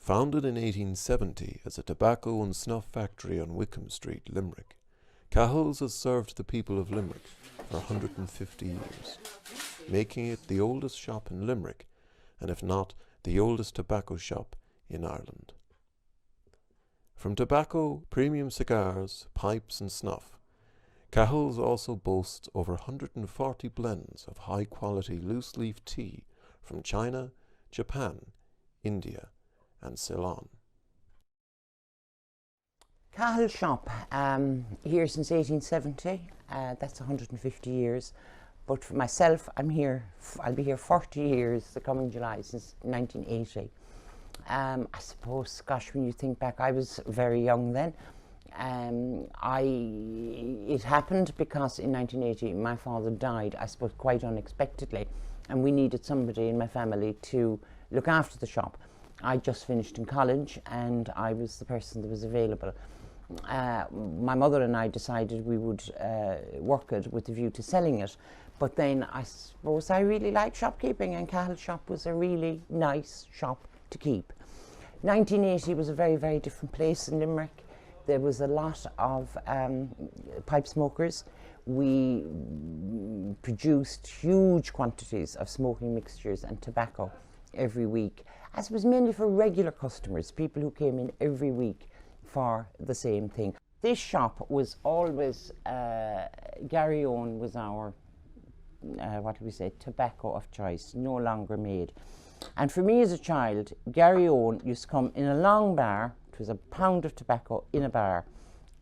Founded in 1870 as a tobacco and snuff factory on Wickham Street, Limerick, Cahill's has served the people of Limerick for 150 years, making it the oldest shop in Limerick, and if not, the oldest tobacco shop in Ireland. From tobacco, premium cigars, pipes and snuff, Cahill's also boasts over 140 blends of high-quality loose-leaf tea from China, Japan, India and Ceylon. Cahill shop, here since 1870, that's 150 years. But for myself, I'll be here 40 years the coming July, since 1980. I suppose, gosh, when you think back, I was very young then. It happened because in 1980 my father died, I suppose quite unexpectedly, and we needed somebody in my family to look after the shop. I just finished in college and I was the person that was available. My mother and I decided we would work it with the view to selling it, but then I suppose I really liked shopkeeping, and Cahill shop was a really nice shop to keep. 1980 was a very, very different place in Limerick. There was a lot of pipe smokers. We produced huge quantities of smoking mixtures and tobacco every week, as it was mainly for regular customers, people who came in every week for the same thing. This shop was always, Gary Owen was our, tobacco of choice, no longer made. And for me as a child, Gary Owen used to come in a long bar. It was a pound of tobacco in a bar,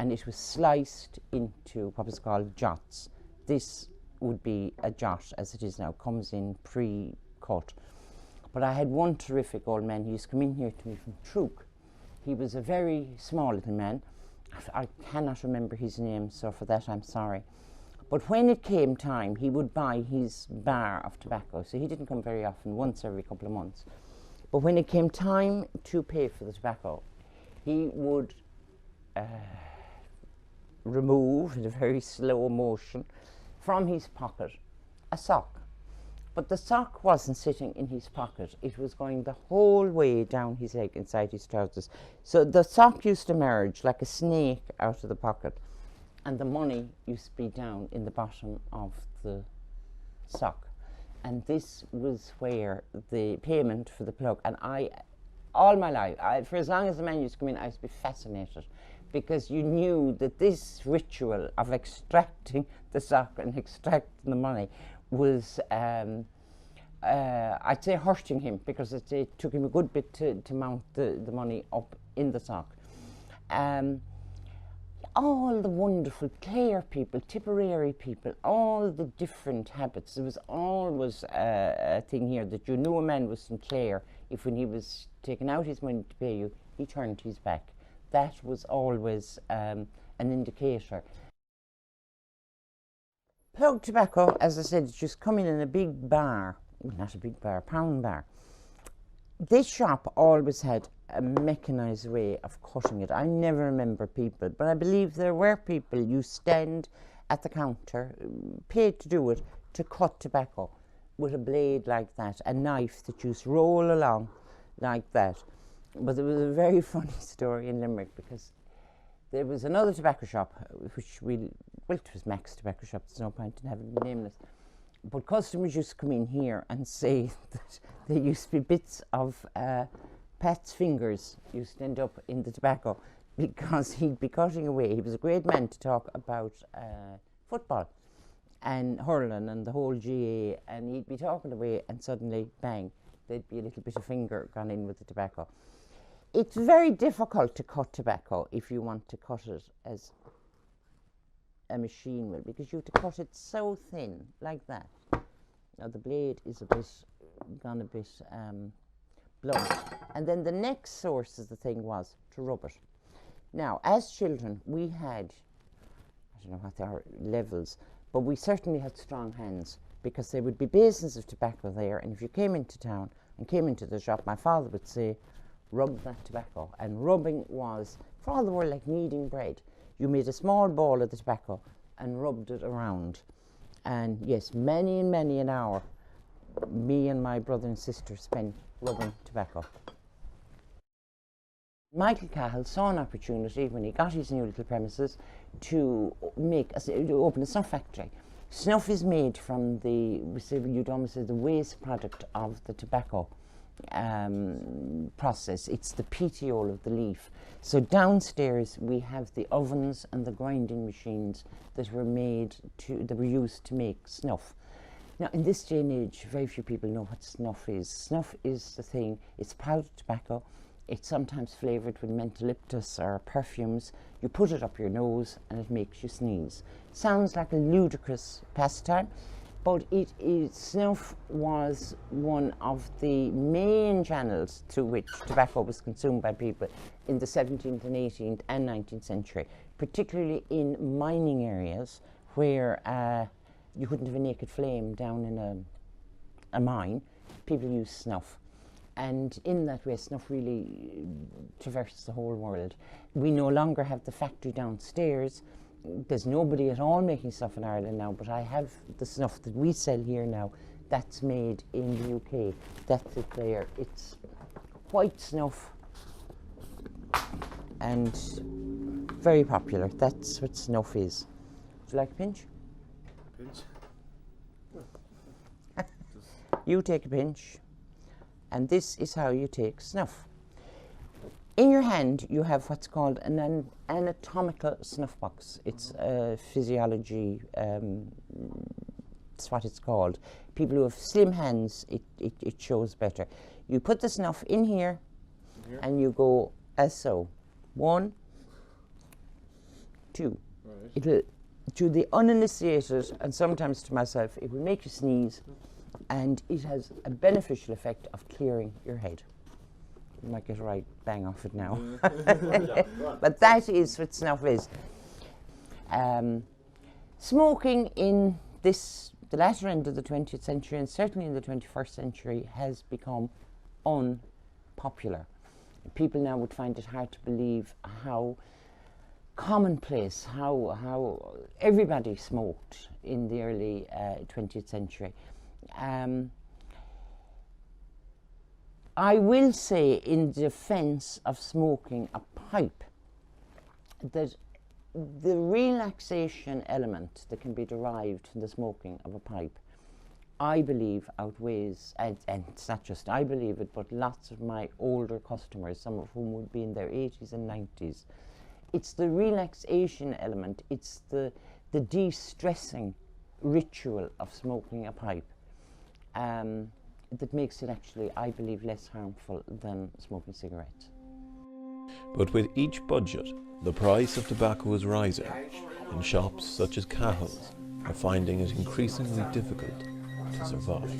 and it was sliced into what was called jots. This would be a jot, as it is now, comes in pre-cut. But I had one terrific old man. He used to come in here to me from Truk. He was a very small little man. I cannot remember his name, so for that I'm sorry. But when it came time, he would buy his bar of tobacco. So he didn't come very often, once every couple of months. But when it came time to pay for the tobacco, he would remove, in a very slow motion, from his pocket a sock. But the sock wasn't sitting in his pocket. It was going the whole way down his leg, inside his trousers. So the sock used to emerge like a snake out of the pocket, and the money used to be down in the bottom of the sock. And this was where the payment for the plug, and all my life, for as long as the man used to come in, I used to be fascinated, because you knew that this ritual of extracting the sock and extracting the money was, I'd say, hurting him, because it took him a good bit to mount the money up in the sock. All the wonderful Clare people, Tipperary people, all the different habits. There was always a thing here that you knew a man was from Clare if, when he was taking out his money to pay you, he turned his back. That was always an indicator. Plug tobacco, as I said, it's just coming in a big bar, well, not a big bar, pound bar. This shop always had a mechanised way of cutting it. I never remember people, but I believe there were people, you stand at the counter, paid to do it, to cut tobacco with a blade like that, a knife that you just roll along like that. But there was a very funny story in Limerick, because there was another tobacco shop, which it was Mac's tobacco shop, there's no point in having it nameless. But customers used to come in here and say that there used to be bits of Pat's fingers used to end up in the tobacco, because he'd be cutting away. He was a great man to talk about football and hurling and the whole GA, and he'd be talking away, and suddenly, bang, there'd be a little bit of finger gone in with the tobacco. It's very difficult to cut tobacco if you want to cut it as a machine will, because you have to cut it so thin, like that. Now the blade is gone a bit blunt. And then the next source of the thing was to rub it. Now, as children, we had, I don't know what they are levels, but we certainly had strong hands, because there would be basins of tobacco there, and if you came into town and came into the shop, my father would say, rub that tobacco. And rubbing was, for all the world, like kneading bread. You made a small ball of the tobacco and rubbed it around. And yes, many and many an hour me and my brother and sister spent rubbing tobacco. Michael Cahill saw an opportunity when he got his new little premises to open a snuff factory. Snuff is made from you'd almost say the waste product of the tobacco process. It's the petiole of the leaf. So downstairs we have the ovens and the grinding machines that were used to make snuff. Now, in this day and age, very few people know what snuff is. Snuff is the thing, it's powdered tobacco. It's sometimes flavoured with mentholyptus or perfumes. You put it up your nose and it makes you sneeze. Sounds like a ludicrous pastime, but snuff was one of the main channels through which tobacco was consumed by people in the 17th and 18th and 19th century, particularly in mining areas where you couldn't have a naked flame down in a mine. People used snuff. And in that way, snuff really traversed the whole world. We no longer have the factory downstairs. There's nobody at all making stuff in Ireland now, but I have the snuff that we sell here now. That's made in the UK. That's it there. It's white snuff and very popular. That's what snuff is. Would you like a pinch? Pinch? You take a pinch. And this is how you take snuff. In your hand, you have what's called an anatomical snuff box. It's a physiology, that's what it's called. People who have slim hands, it shows better. You put the snuff in here, and you go as so. 1, 2. Right. It'll, to the uninitiated, and sometimes to myself, it will make you sneeze. And it has a beneficial effect of clearing your head. You might get a right bang off it now. But that is what snuff is. Smoking in the latter end of the 20th century and certainly in the 21st century has become unpopular. People now would find it hard to believe how commonplace, how everybody smoked in the early 20th century. I will say in defense of smoking a pipe that the relaxation element that can be derived from the smoking of a pipe, I believe outweighs, and it's not just I believe it, but lots of my older customers, some of whom would be in their 80s and 90s, it's the relaxation element, it's the de-stressing ritual of smoking a pipe that makes it actually, I believe, less harmful than smoking cigarettes. But with each budget, the price of tobacco is rising, and shops such as Cahill's are finding it increasingly difficult to survive.